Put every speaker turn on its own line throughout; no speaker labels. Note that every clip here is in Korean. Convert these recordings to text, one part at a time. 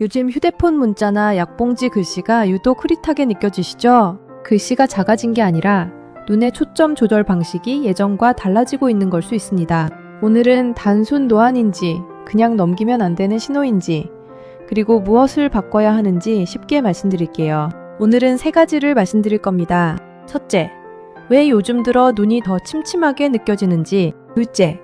요즘 휴대폰 문자나 약봉지 글씨가 유독 흐릿하게 느껴지시죠? 글씨가 작아진 게 아니라 눈의 초점 조절 방식이 예전과 달라지고 있는 걸 수 있습니다. 오늘은 단순 노안인지, 그냥 넘기면 안 되는 신호인지, 그리고 무엇을 바꿔야 하는지 쉽게 말씀드릴게요. 오늘은 3가지를 말씀드릴 겁니다. 첫째, 왜 요즘 들어 눈이 더 침침하게 느껴지는지. 둘째,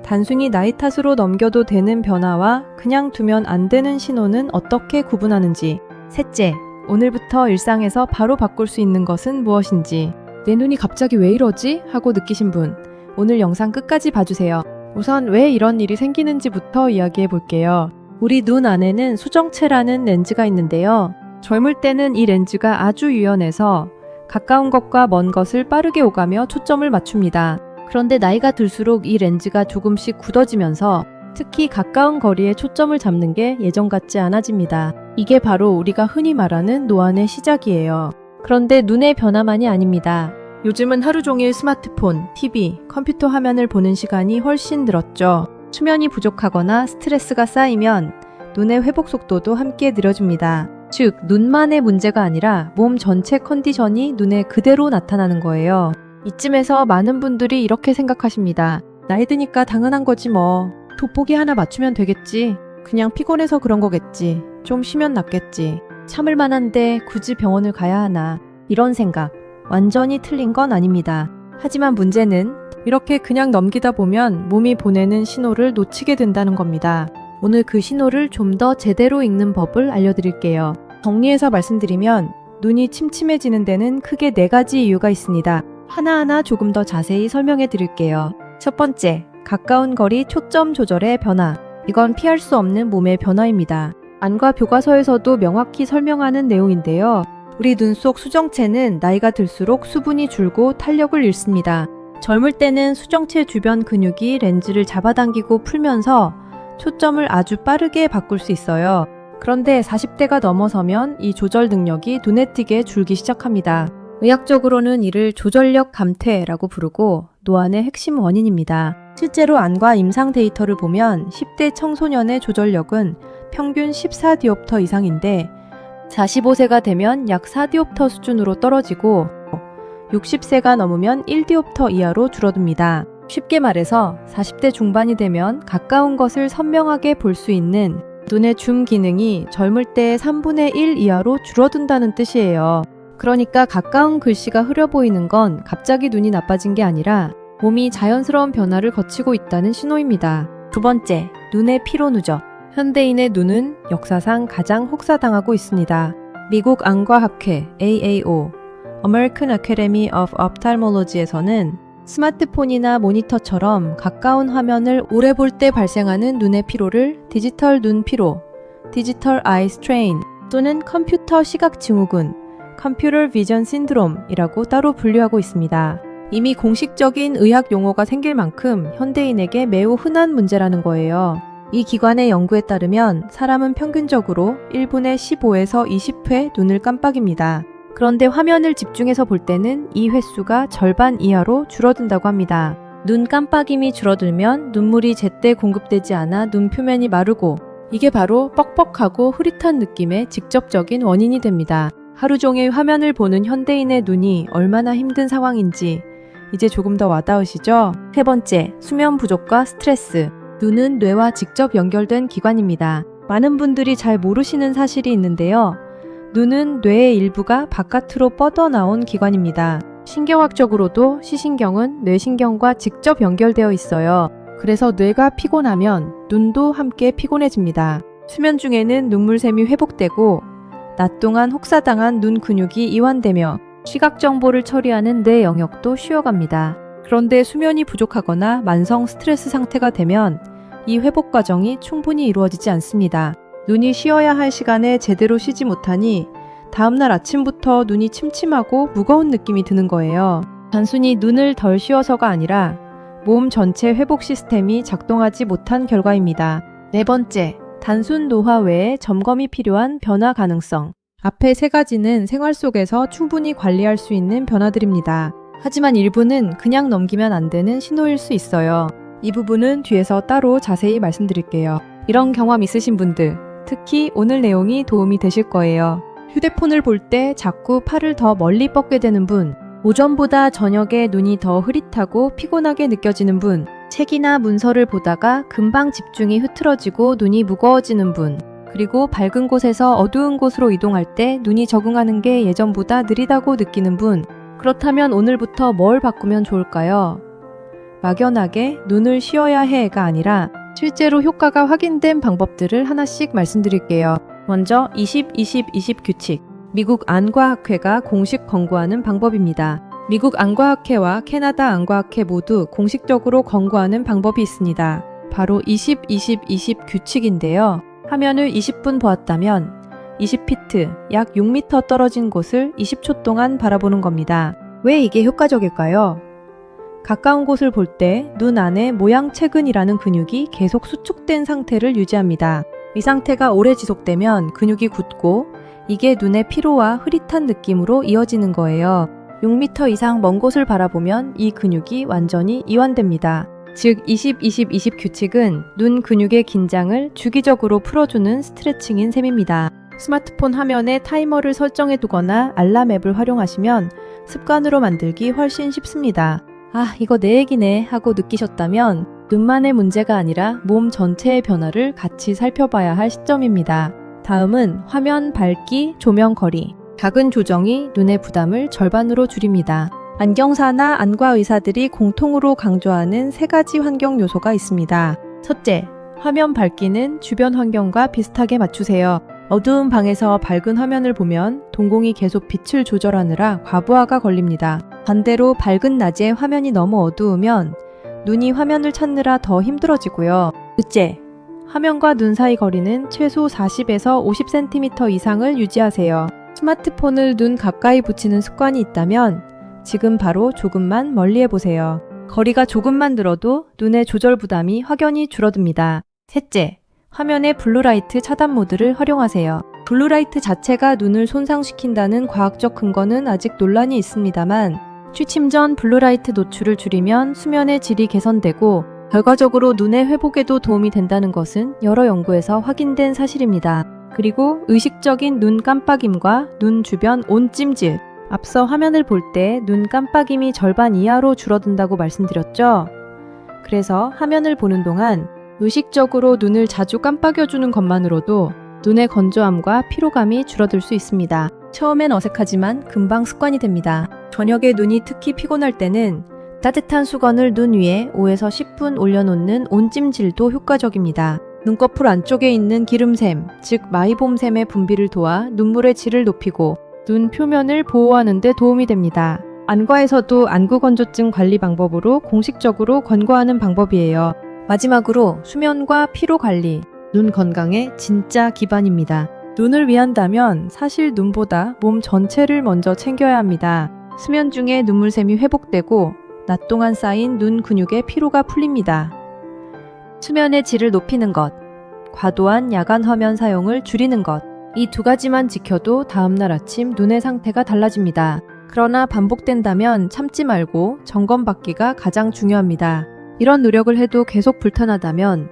단순히 나이 탓으로 넘겨도 되는 변화와 그냥 두면 안 되는 신호는 어떻게 구분하는지. 셋째, 오늘부터 일상에서 바로 바꿀 수 있는 것은 무엇인지. 내 눈이 갑자기 왜 이러지? 하고 느끼신 분, 오늘 영상 끝까지 봐주세요. 우선 왜 이런 일이 생기는지부터 이야기해 볼게요. 우리 눈 안에는 수정체라는 렌즈가 있는데요. 젊을 때는 이 렌즈가 아주 유연해서 가까운 것과 먼 것을 빠르게 오가며 초점을 맞춥니다. 그런데 나이가 들수록 이 렌즈가 조금씩 굳어지면서 특히 가까운 거리에 초점을 잡는 게 예전 같지 않아집니다. 이게 바로 우리가 흔히 말하는 노안의 시작이에요. 그런데 눈의 변화만이 아닙니다. 요즘은 하루 종일 스마트폰, TV, 컴퓨터 화면을 보는 시간이 훨씬 늘었죠. 수면이 부족하거나 스트레스가 쌓이면 눈의 회복 속도도 함께 느려집니다. 즉, 눈만의 문제가 아니라 몸 전체 컨디션이 눈에 그대로 나타나는 거예요. 이쯤에서 많은 분들이 이렇게 생각하십니다. 나이 드니까 당연한 거지 뭐. 돋보기 하나 맞추면 되겠지. 그냥 피곤해서 그런 거겠지. 좀 쉬면 낫겠지. 참을 만한데 굳이 병원을 가야 하나. 이런 생각. 완전히 틀린 건 아닙니다. 하지만 문제는 이렇게 그냥 넘기다 보면 몸이 보내는 신호를 놓치게 된다는 겁니다. 오늘 그 신호를 좀 더 제대로 읽는 법을 알려드릴게요. 정리해서 말씀드리면 눈이 침침해지는 데는 크게 4가지 이유가 있습니다. 하나하나 조금 더 자세히 설명해 드릴게요. 첫 번째, 가까운 거리 초점 조절의 변화. 이건 피할 수 없는 몸의 변화입니다. 안과 교과서에서도 명확히 설명하는 내용인데요. 우리 눈 속 수정체는 나이가 들수록 수분이 줄고 탄력을 잃습니다. 젊을 때는 수정체 주변 근육이 렌즈를 잡아당기고 풀면서 초점을 아주 빠르게 바꿀 수 있어요. 그런데 40대가 넘어서면 이 조절 능력이 눈에 띄게 줄기 시작합니다. 의학적으로는 이를 조절력 감퇴라고 부르고 노안의 핵심 원인입니다. 실제로 안과 임상 데이터를 보면 10대 청소년의 조절력은 평균 14디옵터 이상인데 45세가 되면 약 4디옵터 수준으로 떨어지고 60세가 넘으면 1디옵터 이하로 줄어듭니다. 쉽게 말해서 40대 중반이 되면 가까운 것을 선명하게 볼 수 있는 눈의 줌 기능이 젊을 때의 3분의 1 이하로 줄어든다는 뜻이에요. 그러니까 가까운 글씨가 흐려 보이는 건 갑자기 눈이 나빠진 게 아니라 몸이 자연스러운 변화를 거치고 있다는 신호입니다. 두 번째, 눈의 피로 누적. 현대인의 눈은 역사상 가장 혹사당하고 있습니다. 미국 안과학회 AAO American Academy of Ophthalmology에서는 스마트폰이나 모니터처럼 가까운 화면을 오래 볼 때 발생하는 눈의 피로를 디지털 눈 피로, 디지털 아이 스트레인 또는 컴퓨터 시각 증후군, 컴퓨터 비전 신드롬이라고 따로 분류하고 있습니다. 이미 공식적인 의학 용어가 생길 만큼 현대인에게 매우 흔한 문제라는 거예요. 이 기관의 연구에 따르면 사람은 평균적으로 1분에 15에서 20회 눈을 깜빡입니다. 그런데 화면을 집중해서 볼 때는 이 횟수가 절반 이하로 줄어든다고 합니다. 눈 깜빡임이 줄어들면 눈물이 제때 공급되지 않아 눈 표면이 마르고 이게 바로 뻑뻑하고 흐릿한 느낌의 직접적인 원인이 됩니다. 하루 종일 화면을 보는 현대인의 눈이 얼마나 힘든 상황인지 이제 조금 더 와닿으시죠? 세 번째, 수면 부족과 스트레스. 눈은 뇌와 직접 연결된 기관입니다. 많은 분들이 잘 모르시는 사실이 있는데요. 눈은 뇌의 일부가 바깥으로 뻗어나온 기관입니다. 신경학적으로도 시신경은 뇌신경과 직접 연결되어 있어요. 그래서 뇌가 피곤하면 눈도 함께 피곤해집니다. 수면 중에는 눈물샘이 회복되고 낮 동안 혹사당한 눈 근육이 이완되며 시각 정보를 처리하는 뇌 영역도 쉬어갑니다. 그런데 수면이 부족하거나 만성 스트레스 상태가 되면 이 회복 과정이 충분히 이루어지지 않습니다. 눈이 쉬어야 할 시간에 제대로 쉬지 못하니 다음날 아침부터 눈이 침침하고 무거운 느낌이 드는 거예요. 단순히 눈을 덜 쉬어서가 아니라 몸 전체 회복 시스템이 작동하지 못한 결과입니다. 네 번째, 단순 노화 외에 점검이 필요한 변화 가능성. 앞에 3가지는 생활 속에서 충분히 관리할 수 있는 변화들입니다. 하지만 일부는 그냥 넘기면 안 되는 신호일 수 있어요. 이 부분은 뒤에서 따로 자세히 말씀드릴게요. 이런 경험 있으신 분들, 특히 오늘 내용이 도움이 되실 거예요. 휴대폰을 볼 때 자꾸 팔을 더 멀리 뻗게 되는 분, 오전보다 저녁에 눈이 더 흐릿하고 피곤하게 느껴지는 분, 책이나 문서를 보다가 금방 집중이 흐트러지고 눈이 무거워지는 분, 그리고 밝은 곳에서 어두운 곳으로 이동할 때 눈이 적응하는 게 예전보다 느리다고 느끼는 분, 그렇다면 오늘부터 뭘 바꾸면 좋을까요? 막연하게 눈을 쉬어야 해가 아니라 실제로 효과가 확인된 방법들을 하나씩 말씀드릴게요. 먼저 20-20-20 규칙, 미국 안과학회가 공식 권고하는 방법입니다. 미국 안과학회와 캐나다 안과학회 모두 공식적으로 권고하는 방법이 있습니다. 바로 20-20-20 규칙인데요. 화면을 20분 보았다면 20피트, 약 6m 떨어진 곳을 20초 동안 바라보는 겁니다. 왜 이게 효과적일까요? 가까운 곳을 볼 때 눈 안에 모양체근이라는 근육이 계속 수축된 상태를 유지합니다. 이 상태가 오래 지속되면 근육이 굳고 이게 눈의 피로와 흐릿한 느낌으로 이어지는 거예요. 6m 이상 먼 곳을 바라보면 이 근육이 완전히 이완됩니다. 즉 20-20-20 규칙은 눈 근육의 긴장을 주기적으로 풀어주는 스트레칭인 셈입니다. 스마트폰 화면에 타이머를 설정해 두거나 알람 앱을 활용하시면 습관으로 만들기 훨씬 쉽습니다. 아, 이거 내 얘기네 하고 느끼셨다면 눈만의 문제가 아니라 몸 전체의 변화를 같이 살펴봐야 할 시점입니다. 다음은 화면 밝기, 조명 거리. 작은 조정이 눈의 부담을 절반으로 줄입니다. 안경사나 안과의사들이 공통으로 강조하는 3가지 환경 요소가 있습니다. 첫째, 화면 밝기는 주변 환경과 비슷하게 맞추세요. 어두운 방에서 밝은 화면을 보면 동공이 계속 빛을 조절하느라 과부하가 걸립니다. 반대로 밝은 낮에 화면이 너무 어두우면 눈이 화면을 찾느라 더 힘들어지고요. 둘째, 화면과 눈 사이 거리는 최소 40에서 50cm 이상을 유지하세요. 스마트폰을 눈 가까이 붙이는 습관이 있다면 지금 바로 조금만 멀리 해보세요. 거리가 조금만 늘어도 눈의 조절 부담이 확연히 줄어듭니다. 셋째, 화면의 블루라이트 차단 모드를 활용하세요. 블루라이트 자체가 눈을 손상시킨다는 과학적 근거는 아직 논란이 있습니다만 취침 전 블루라이트 노출을 줄이면 수면의 질이 개선되고 결과적으로 눈의 회복에도 도움이 된다는 것은 여러 연구에서 확인된 사실입니다. 그리고 의식적인 눈 깜빡임과 눈 주변 온찜질, 앞서 화면을 볼 때 눈 깜빡임이 절반 이하로 줄어든다고 말씀드렸죠? 그래서 화면을 보는 동안 의식적으로 눈을 자주 깜빡여주는 것만으로도 눈의 건조함과 피로감이 줄어들 수 있습니다. 처음엔 어색하지만 금방 습관이 됩니다. 저녁에 눈이 특히 피곤할 때는 따뜻한 수건을 눈 위에 5에서 10분 올려놓는 온찜질도 효과적입니다. 눈꺼풀 안쪽에 있는 기름샘, 즉 마이봄샘의 분비를 도와 눈물의 질을 높이고 눈 표면을 보호하는 데 도움이 됩니다. 안과에서도 안구건조증 관리 방법으로 공식적으로 권고하는 방법이에요. 마지막으로 수면과 피로 관리, 눈 건강의 진짜 기반입니다. 눈을 위한다면 사실 눈보다 몸 전체를 먼저 챙겨야 합니다. 수면 중에 눈물샘이 회복되고 낮 동안 쌓인 눈 근육의 피로가 풀립니다. 수면의 질을 높이는 것, 과도한 야간 화면 사용을 줄이는 것, 이 2가지만 지켜도 다음날 아침 눈의 상태가 달라집니다. 그러나 반복된다면 참지 말고 점검받기가 가장 중요합니다. 이런 노력을 해도 계속 불편하다면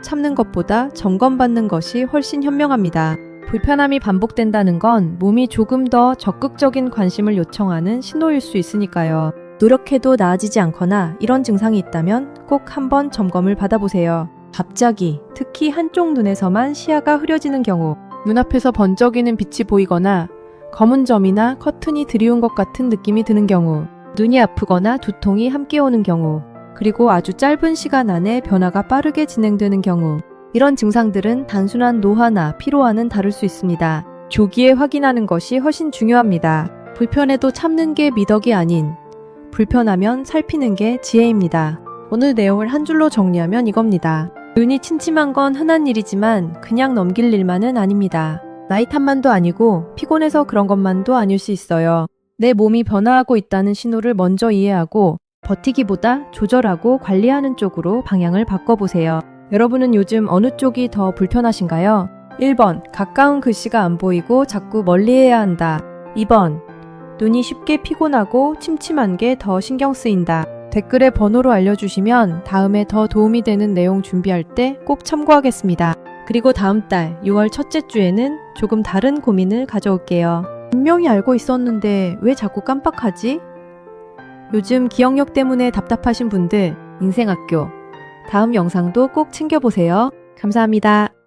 참는 것보다 점검받는 것이 훨씬 현명합니다. 불편함이 반복된다는 건 몸이 조금 더 적극적인 관심을 요청하는 신호일 수 있으니까요. 노력해도 나아지지 않거나 이런 증상이 있다면 꼭 한번 점검을 받아보세요. 갑자기, 특히 한쪽 눈에서만 시야가 흐려지는 경우, 눈앞에서 번쩍이는 빛이 보이거나 검은 점이나 커튼이 드리운 것 같은 느낌이 드는 경우, 눈이 아프거나 두통이 함께 오는 경우, 그리고 아주 짧은 시간 안에 변화가 빠르게 진행되는 경우, 이런 증상들은 단순한 노화나 피로와는 다를 수 있습니다. 조기에 확인하는 것이 훨씬 중요합니다. 불편해도 참는 게 미덕이 아닌, 불편하면 살피는 게 지혜입니다. 오늘 내용을 한 줄로 정리하면 이겁니다. 눈이 침침한 건 흔한 일이지만 그냥 넘길 일만은 아닙니다. 나이 탓만도 아니고 피곤해서 그런 것만도 아닐 수 있어요. 내 몸이 변화하고 있다는 신호를 먼저 이해하고 버티기보다 조절하고 관리하는 쪽으로 방향을 바꿔보세요. 여러분은 요즘 어느 쪽이 더 불편하신가요? 1번, 가까운 글씨가 안 보이고 자꾸 멀리해야 한다. 2번, 눈이 쉽게 피곤하고 침침한 게 더 신경 쓰인다. 댓글에 번호로 알려주시면 다음에 더 도움이 되는 내용 준비할 때 꼭 참고하겠습니다. 그리고 다음 달 6월 첫째 주에는 조금 다른 고민을 가져올게요. 분명히 알고 있었는데 왜 자꾸 깜빡하지? 요즘 기억력 때문에 답답하신 분들, 인생학교. 다음 영상도 꼭 챙겨보세요. 감사합니다.